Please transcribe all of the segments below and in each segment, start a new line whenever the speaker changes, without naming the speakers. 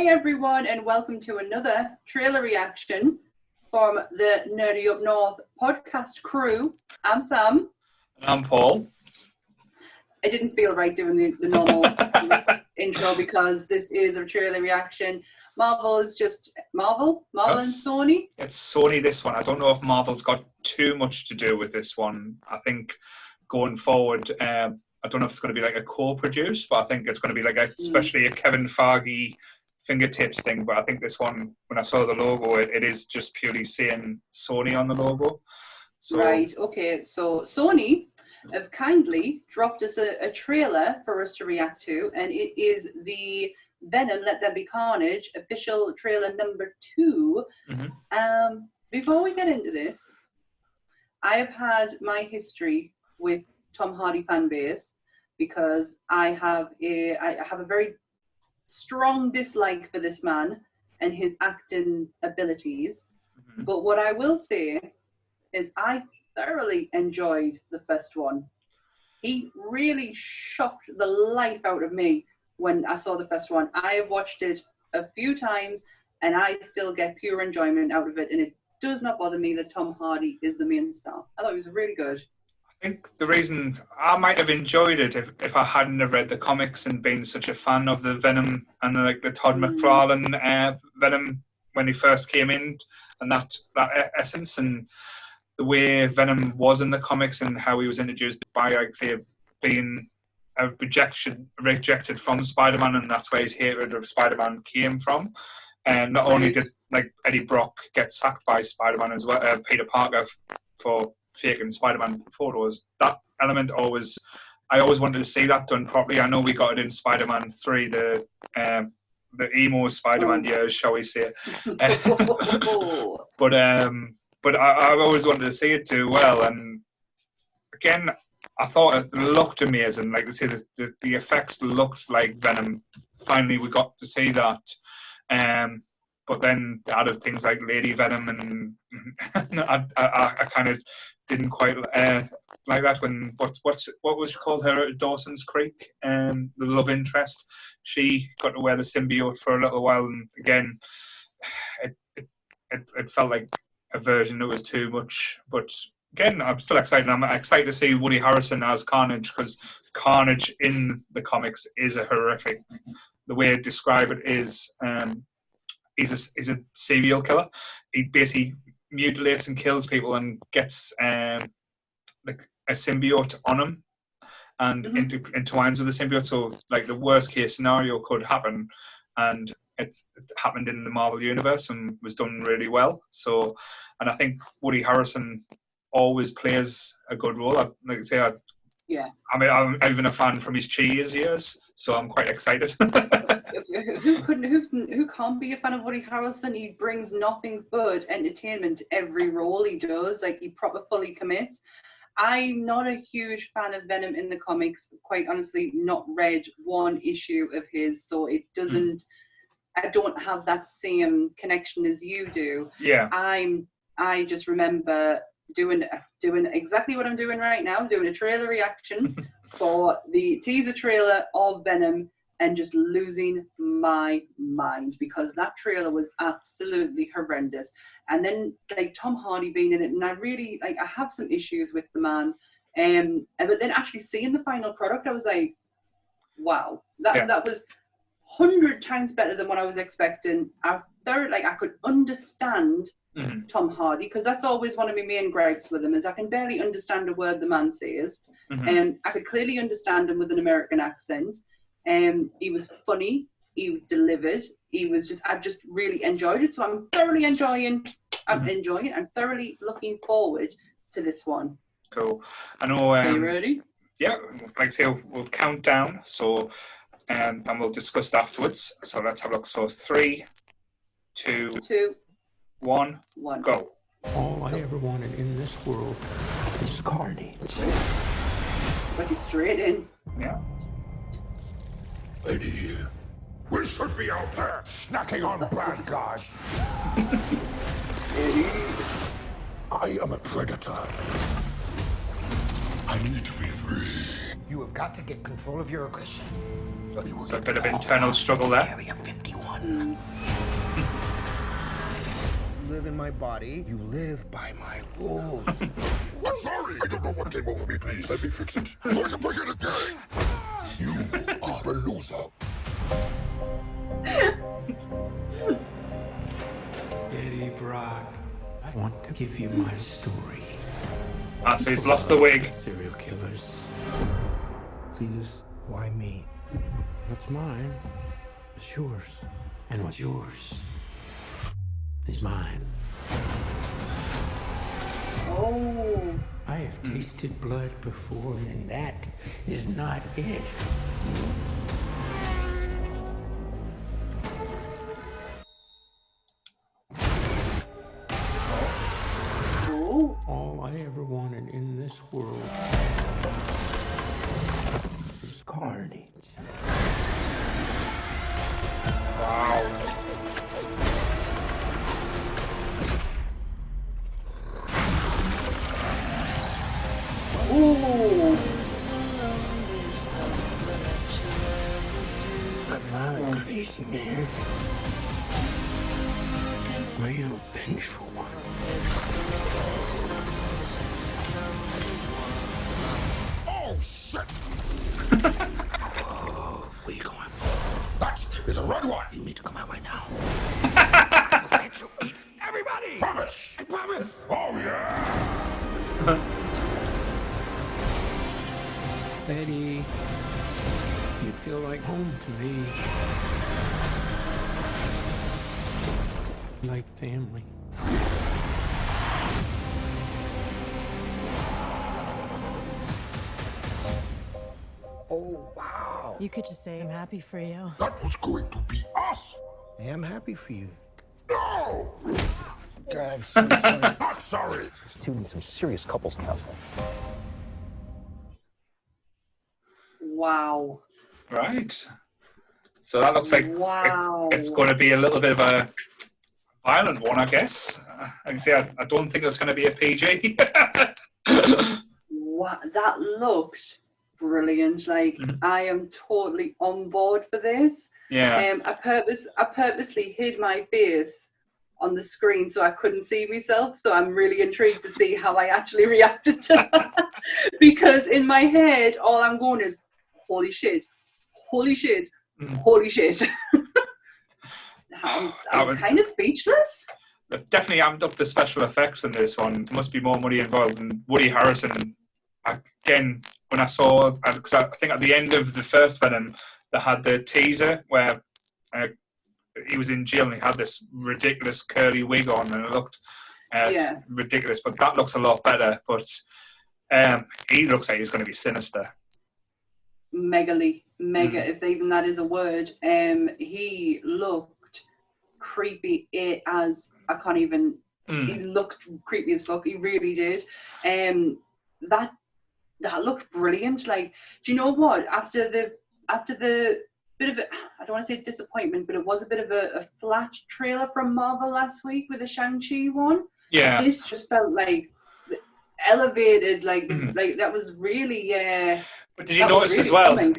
Hey everyone, and welcome to another trailer reaction from the Nerdy Up North podcast crew. I'm Sam.
And I'm Paul.
I didn't feel right doing the normal intro because this is a trailer reaction. Marvel is just Marvel and Sony.
It's Sony, this one. I don't know if Marvel's got too much to do with this one. I think going forward, I don't know if it's going to be like a co-produce, but I think it's going to be like especially a Kevin Feige fingertips thing. But I think this one, when I saw the logo, it is just purely saying Sony on the logo. So,
right, okay. So Sony have kindly dropped us a trailer for us to react to, and it is the Venom There Be Carnage official trailer number 2. Before we get into this, I have had my history with Tom Hardy fan base because I have a very strong dislike for this man and his acting abilities. But what I will say is I thoroughly enjoyed the first one. He really shocked the life out of me when I saw the first one. I have watched it a few times and I still get pure enjoyment out of it, and it does not bother me that Tom Hardy is the main star. I thought it was really good.
I think the reason I might have enjoyed it if I hadn't have read the comics and been such a fan of the Venom and the Todd McFarlane Venom when he first came in, and that essence and the way Venom was in the comics and how he was introduced by, like say, being rejected from Spider-Man, and that's where his hatred of Spider-Man came from. And not only did like Eddie Brock get sacked by Spider-Man as well, Peter Parker for faking Spider-Man photos. That element I always wanted to see that done properly. I know we got it in Spider-Man 3, the emo Spider-Man years, shall we say? But I always wanted to see it too well. And again, I thought it looked amazing. Like they say, the effects looked like Venom. Finally, we got to see that. But then the other things like Lady Venom, and I kind of didn't quite like that. When what was she called, her at Dawson's Creek, the love interest, she got to wear the symbiote for a little while, and again, it felt like a version that was too much. But again, I'm still excited. I'm excited to see Woody Harrelson as Carnage, because Carnage in the comics is a horrific. The way I describe it is, he's a serial killer. He basically mutilates and kills people and gets a symbiote on him and intertwines with the symbiote. So, like, the worst case scenario could happen, and it happened in the Marvel universe and was done really well. So, and I think Woody Harrelson always plays a good role. I'm even a fan from his Cheers years, so I'm quite excited.
Who can't be a fan of Woody Harrelson? He brings nothing but entertainment to every role he does. Like, he proper fully commits. I'm not a huge fan of Venom in the comics. Quite honestly, not read one issue of his, so it doesn't. I don't have that same connection as you do.
Yeah.
I just remember doing exactly what I'm doing right now, doing a trailer reaction for the teaser trailer of Venom, and just losing my mind because that trailer was absolutely horrendous. And then, like, Tom Hardy being in it, and I really, like, I have some issues with the man. But then actually seeing the final product, I was like, wow, that was 100 times better than what I was expecting. I could understand Tom Hardy, because that's always one of my main gripes with him, is I can barely understand a word the man says. I could clearly understand him with an American accent. He was funny, he delivered, I just really enjoyed it. So I'm thoroughly enjoying it. I'm thoroughly looking forward to this one.
Cool. I know.
Are you ready?
Yeah, like I say, we'll count down, so and we'll discuss it afterwards. So let's have a look. So 3, 2, 1, go.
All I ever wanted in this world is carnage.
But he's straight in.
Yeah.
Eddie, we should be out there snacking on bad guys.
Eddie.
I am a predator. I need to be free.
You
have got to get control of your aggression.
So a bit of internal struggle there.
Area 51. You live in my body. You live by my rules.
I'm sorry. I don't know what came over me. Please let me fix it so I can play it again. You are a loser.
Eddie Brock, I want to give you my story.
Ah, so he's lost the wig.
Serial killers. Please,
Why me?
what's mine is yours. And what's yours is mine.
Oh.
I have tasted blood before, and that is not it.
Oh.
All I ever wanted in this world is carnage.
Ooh.
I'm not a crazy man. I am a vengeful one.
Oh, shit.
Where you going?
That is a red one.
You need to come out right now.
Everybody. Promise.
I promise.
Oh, yeah.
Betty, you feel like home to me. Like family.
Oh, wow.
You could just say I'm happy for you.
That was going to be us.
I am happy for you.
No.
God, I'm so sorry.
Not sorry.
These two need some serious couples counseling.
Wow.
Right. So that looks like
Wow.
it's going to be a little bit of a violent one, I guess. I can say I don't think it's going to be a PG.
Wow, that looked brilliant. Like I am totally on board for this.
Yeah.
I purposely hid my face on the screen so I couldn't see myself. So I'm really intrigued to see how I actually reacted to that. Because in my head, all I'm going is, holy shit, holy shit, holy shit. I'm kind of speechless.
They've definitely amped up the special effects in this one. There must be more money involved. And Woody Harrelson, again, when I saw, because I think at the end of the first Venom, they had the teaser where he was in jail and he had this ridiculous curly wig on and it looked ridiculous. But that looks a lot better. But he looks like he's going to be sinister.
Mega, if even that is a word. He looked creepy as I can't even. He looked creepy as fuck. He really did. That looked brilliant. Like, do you know what? After the bit of a, I don't want to say disappointment, but it was a bit of a flat trailer from Marvel last week with the Shang-Chi one.
Yeah.
This just felt like elevated. Like that was really.
But did you notice
really
as well?
coming.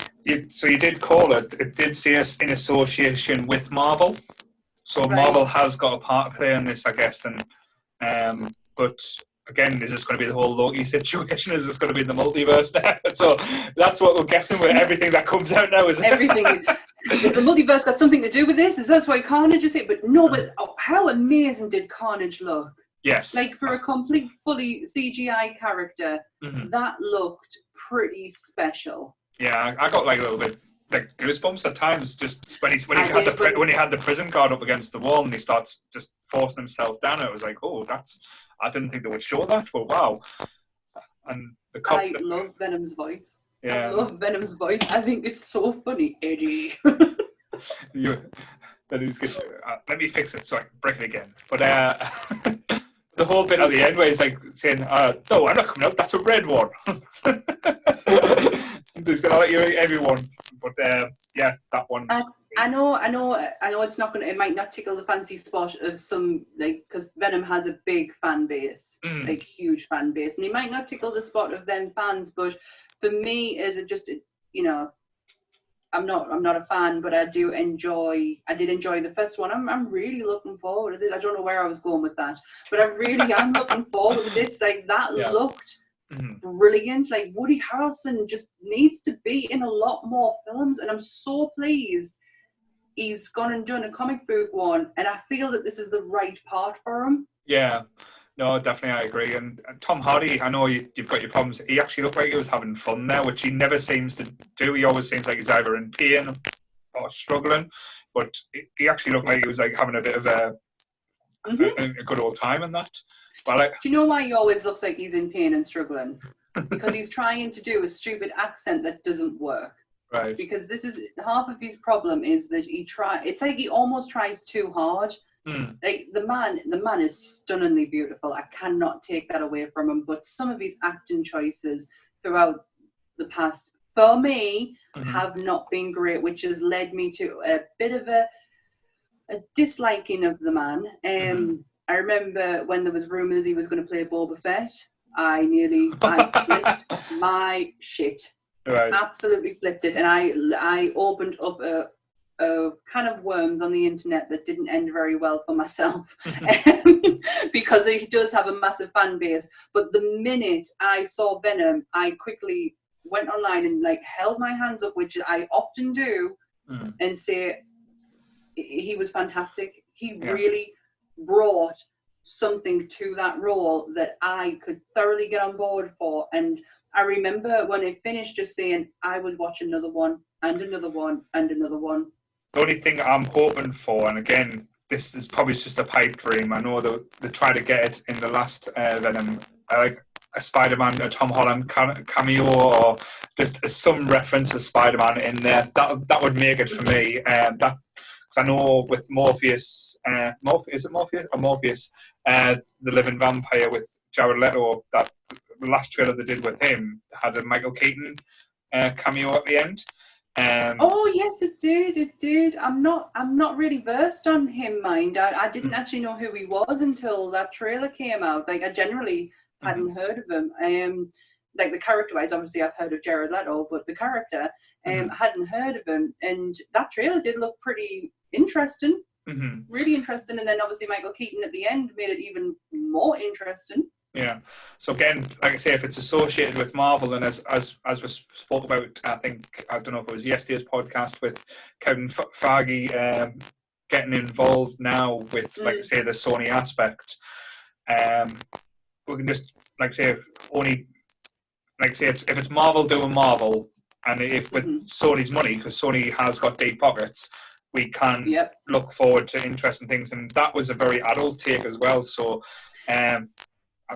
So you did call it. It did see us in association with Marvel. So
Right.
Marvel has got a part to play in this, I guess. And but again, is this going to be the whole Loki situation? Is this going to be the multiverse there? So that's what we're guessing with everything that comes out now. Is
Everything. The multiverse got something to do with this? Is that why Carnage is it? But no, but how amazing did Carnage look?
Yes.
Like for a complete, fully CGI character, that looked pretty special.
Yeah, I got like a little bit like goosebumps at times just when he had the prison guard up against the wall and he starts just forcing himself down. It was like, oh, I didn't think they would show that, but wow. And the cop.
I love Venom's voice.
Yeah.
I love Venom's voice. I think it's so funny, Eddie.
Then he's good. Let me fix it so I can break it again. But the whole bit at the end where he's like saying, "No, I'm not coming out. That's a red one." He's gonna let you eat everyone. But yeah, that one.
I know. It's not gonna. It might not tickle the fancy spot of some because Venom has a big fan base, like huge fan base, and he might not tickle the spot of them fans. But for me, is it just, you know, I'm not a fan, but I did enjoy the first one. I'm really looking forward to this. I don't know where I was going with that, but I really am looking forward to this. Like, that looked brilliant. Like, Woody Harrelson just needs to be in a lot more films, and I'm so pleased he's gone and done a comic book one, and I feel that this is the right part for him.
Yeah. No, definitely, I agree. And Tom Hardy, I know you've got your problems. He actually looked like he was having fun there, which he never seems to do. He always seems like he's either in pain or struggling. But he actually looked like he was like having a bit of a good old time in that. But like,
do you know why he always looks like he's in pain and struggling? Because he's trying to do a stupid accent that doesn't work.
Right.
Because this is half of his problem, is that it's like he almost tries too hard. Like, the man is stunningly beautiful. I cannot take that away from him. But some of his acting choices throughout the past, for me, have not been great, which has led me to a bit of a disliking of the man. I remember when there was rumours he was going to play Boba Fett, I flipped my shit.
Right.
Absolutely flipped it, and I opened up a can of worms on the internet that didn't end very well for myself, because he does have a massive fan base. But the minute I saw Venom, I quickly went online and like held my hands up, which I often do, and say he was fantastic. He really brought something to that role that I could thoroughly get on board for. And I remember when it finished just saying, I would watch another one and another one and another one.
The only thing I'm hoping for, and again, this is probably just a pipe dream. I know they tried to get it in the last Venom, like a Spider-Man, a Tom Holland cameo, or just some reference to Spider-Man in there. That would make it for me. Because I know with Morpheus, is it Morpheus or Morpheus, the living vampire with Jared Leto, that the last trailer they did with him had a Michael Keaton cameo at the end.
Oh yes, it did. I'm not really versed on him, mind. I didn't actually know who he was until that trailer came out. Like, I generally hadn't heard of him. Like, the character-wise, obviously I've heard of Jared Leto, but the character, hadn't heard of him. And that trailer did look pretty interesting, really interesting. And then obviously Michael Keaton at the end made it even more interesting.
Yeah. So again, like I say, if it's associated with Marvel, and as we spoke about, I don't know if it was yesterday's podcast with Kevin Feige getting involved now with, like I say, the Sony aspect. We can just, like I say, if it's Marvel doing Marvel, and if with Sony's money, because Sony has got deep pockets, we can look forward to interesting things. And that was a very adult take as well. So.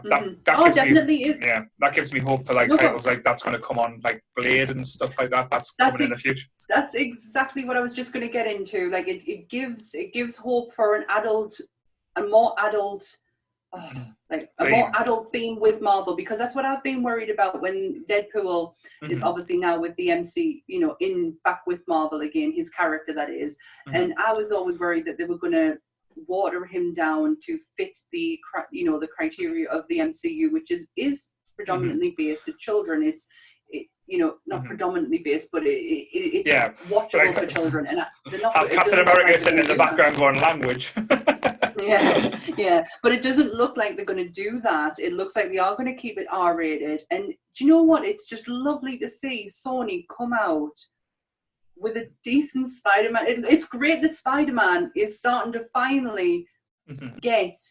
That gives me hope for titles like that's going to come on, like Blade and stuff like that. That's coming in the future.
That's exactly what I was just going to get into. Like, it gives hope for a more adult theme with Marvel, because that's what I've been worried about when Deadpool is obviously now with the MC, back with Marvel again, his character that is, and I was always worried that they were going to water him down to fit the criteria of the MCU, which is predominantly based at children. It's not predominantly based, but it's watchable for children. And they're not.
Have Captain America sitting in the background going language.
yeah, but it doesn't look like they're going to do that. It looks like they are going to keep it R-rated. And do you know what? It's just lovely to see Sony come out with a decent Spider-Man. It's great that Spider-Man is starting to finally get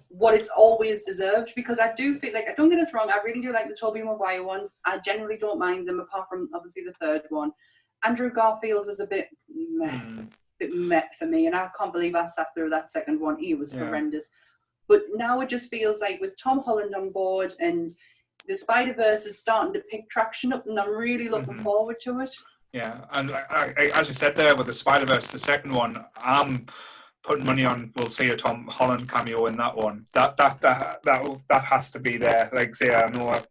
what it's always deserved, because I do feel like, don't get us wrong, I really do like the Tobey Maguire ones. I generally don't mind them, apart from obviously the third one. Andrew Garfield was a bit meh for me, and I can't believe I sat through that second one. He was horrendous. But now it just feels like with Tom Holland on board, and the Spider-Verse is starting to pick traction up, and I'm really looking forward to it.
Yeah, and I, as you said there with the Spider-Verse, the second one, I'm putting money on we'll see a Tom Holland cameo in that one. That has to be there. Like, say, I know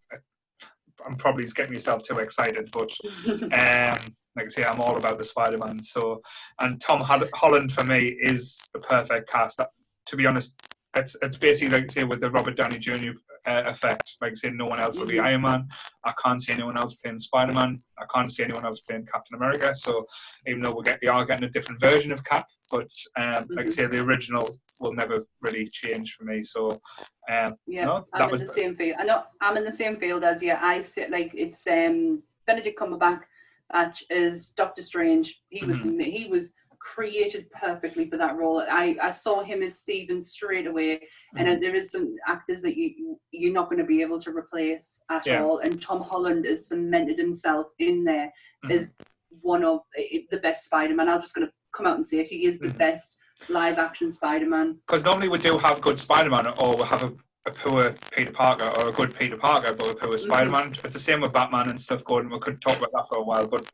I'm probably getting myself too excited, but like I say, I'm all about the Spider-Man. So, and Tom Holland for me is the perfect cast. To be honest, it's basically like, say, with the Robert Downey Jr. effect. Like I say, no one else will be Iron Man. I can't see anyone else playing Spider-Man. I can't see anyone else playing Captain America. So even though we are getting a different version of Cap, but like I say, the original will never really change for me. So no,
I'm in the same field. I know I'm in the same field as you. I sit like it's Benedict Cumberbatch as Doctor Strange. He was created perfectly for that role. I saw him as Stephen straight away, and there is some actors that you're not going to be able to replace at all. And Tom Holland has cemented himself in there as one of the best Spider-Man. I'm just going to come out and say it. He is the best live-action Spider-Man.
Because normally we do have good Spider-Man, or we have a poor Peter Parker, or a good Peter Parker, but a poor Spider-Man. It's the same with Batman and stuff, Gordon. We could talk about that for a while, but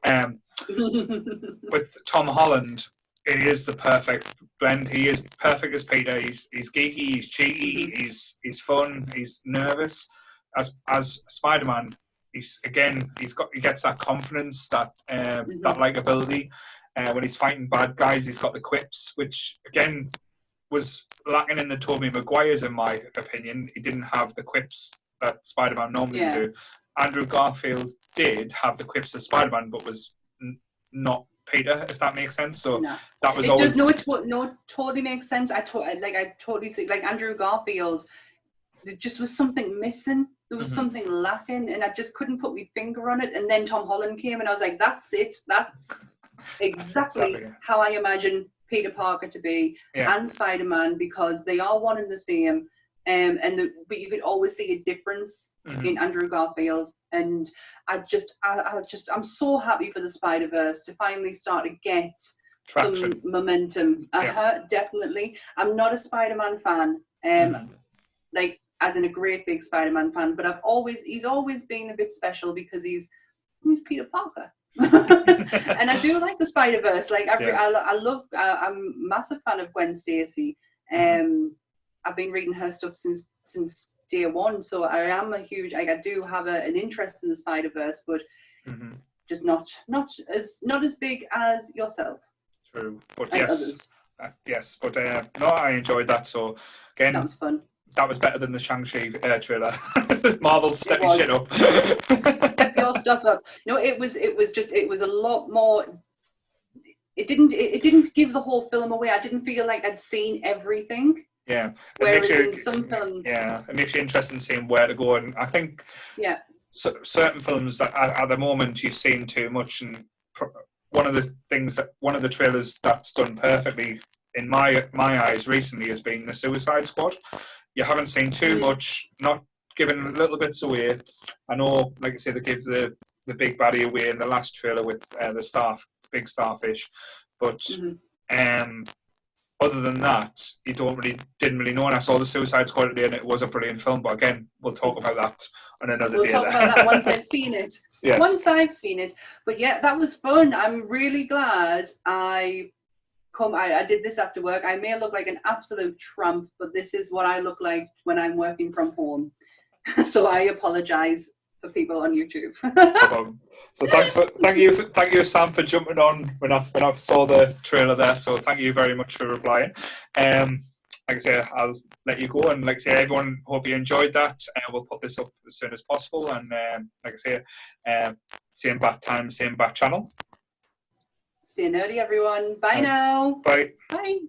with Tom Holland, it is the perfect blend. He is perfect as Peter. He's geeky, he's cheeky, he's fun, he's nervous. As Spider-Man, he gets that confidence, that likability. When he's fighting bad guys, he's got the quips, which again was lacking in the Tobey Maguires, in my opinion. He didn't have the quips that Spider-Man normally do. Andrew Garfield did have the quips of Spider-Man, but was not Peter, if that makes sense. So that was always...
It totally makes sense. I totally see, like Andrew Garfield, there just was something missing. There was something lacking, and I just couldn't put my finger on it. And then Tom Holland came, and I was like, that's it. That's exactly how I imagine Peter Parker to be and Spider-Man, because they are one and the same. But you could always see a difference in Andrew Garfield, and I'm so happy for the Spider-Verse to finally start to get some momentum. Definitely. I'm not a Spider-Man fan, like as in a great big Spider-Man fan, but he's always been a bit special because he's Peter Parker. And I do like the Spider-Verse. Like I love. I'm a massive fan of Gwen Stacy. I've been reading her stuff since day one, so I am a huge. Like, I do have an interest in the Spider-Verse, but just not as big as yourself.
True, but
yes,
but no, I enjoyed that. So again,
that was fun.
That was better than the Shang-Chi trailer. Marvel stepping shit up.
Step your stuff up. No, it was a lot more. It didn't give the whole film away. I didn't feel like I'd seen everything.
Yeah.
Whereas in some films,
it makes you interested in seeing where to go, and I think certain films that at the moment you've seen too much, and one of the trailers that's done perfectly in my eyes recently has been the Suicide Squad. You haven't seen too much, not giving little bits away. I know, like I say, they give the big baddie away in the last trailer with the big starfish, but other than that, you didn't really know. And I saw the Suicide Squad today, and it was a brilliant film. But again, we'll talk about that on another day.
We'll talk about that once I've seen it.
Yes.
Once I've seen it. But yeah, that was fun. I'm really glad I did this after work. I may look like an absolute tramp, but this is what I look like when I'm working from home. So I apologize for people on YouTube.
So thank you, Sam, for jumping on when I saw the trailer there. So thank you very much for replying. Like I say, I'll let you go, and like I say, everyone, hope you enjoyed that. We'll put this up as soon as possible, and like I say, same bat time, same bat channel.
Stay nerdy, everyone. Bye now.
Bye.
Bye.